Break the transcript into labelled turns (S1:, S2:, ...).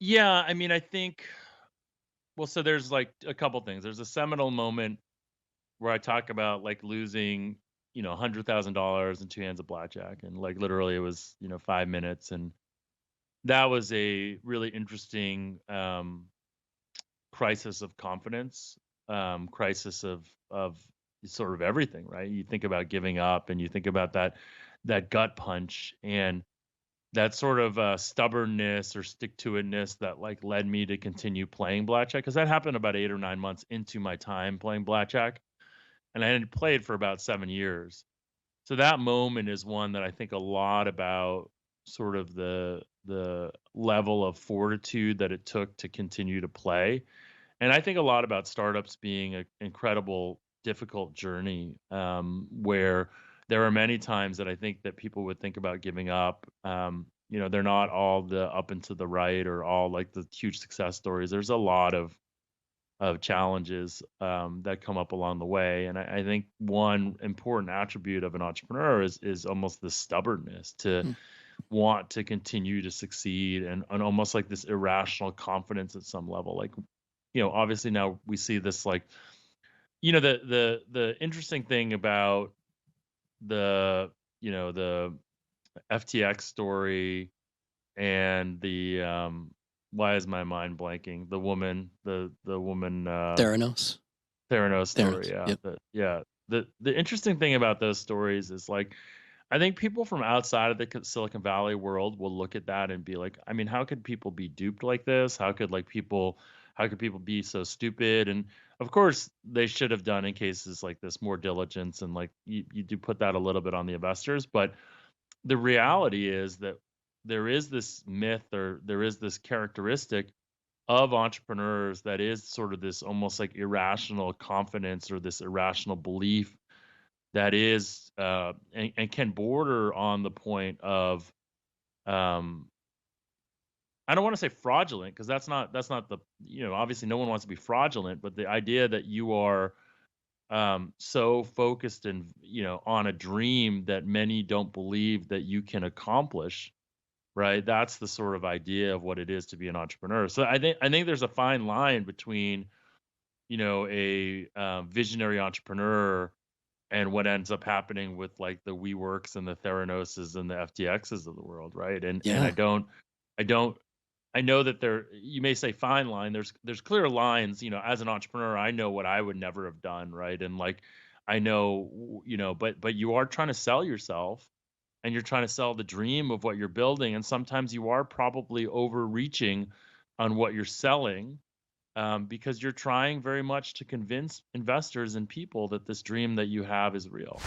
S1: Yeah, I mean, I think, well, so there's like a couple things. There's a seminal moment where I talk about like losing, $100,000 in two hands of blackjack. And like literally it was, 5 minutes. And that was a really interesting crisis of confidence, crisis of sort of everything, right? You think about giving up and you think about that gut punch and that sort of stubbornness or stick to itness that like led me to continue playing blackjack because that happened about 8 or 9 months into my time playing blackjack, and I had played for about 7 years. So that moment is one that I think a lot about, sort of the level of fortitude that it took to continue to play. And I think a lot about startups being an incredible, difficult journey, where there are many times that I think that people would think about giving up. They're not all the up and to the right or all like the huge success stories. There's a lot of challenges that come up along the way. And I think one important attribute of an entrepreneur is almost the stubbornness to
S2: Hmm.
S1: want to continue to succeed, and almost like this irrational confidence at some level. Like, obviously now we see this like, the interesting thing about the FTX story and the why is my mind blanking? The woman
S2: Theranos.
S1: Theranos story,
S2: Theranos.
S1: yeah.
S2: Yep.
S1: The interesting thing about those stories is like I think people from outside of the Silicon Valley world will look at that and be like, I mean, how could people be duped like this? How could people be so stupid? And of course, they should have done in cases like this more diligence, and like you do put that a little bit on the investors. But the reality is that there is this myth, or there is this characteristic of entrepreneurs that is sort of this almost like irrational confidence or this irrational belief that is and can border on the point of um I don't want to say fraudulent, because that's not the, obviously no one wants to be fraudulent, but the idea that you are so focused and, on a dream that many don't believe that you can accomplish, right? That's the sort of idea of what it is to be an entrepreneur. So I think there's a fine line between, a visionary entrepreneur and what ends up happening with like the WeWorks and the Theranoses and the FTXs of the world, right? And
S2: Yeah.
S1: I don't I know that you may say fine line. There's clear lines, as an entrepreneur, I know what I would never have done, right? And like I know, but you are trying to sell yourself, and you're trying to sell the dream of what you're building, and sometimes you are probably overreaching on what you're selling, because you're trying very much to convince investors and people that this dream that you have is real.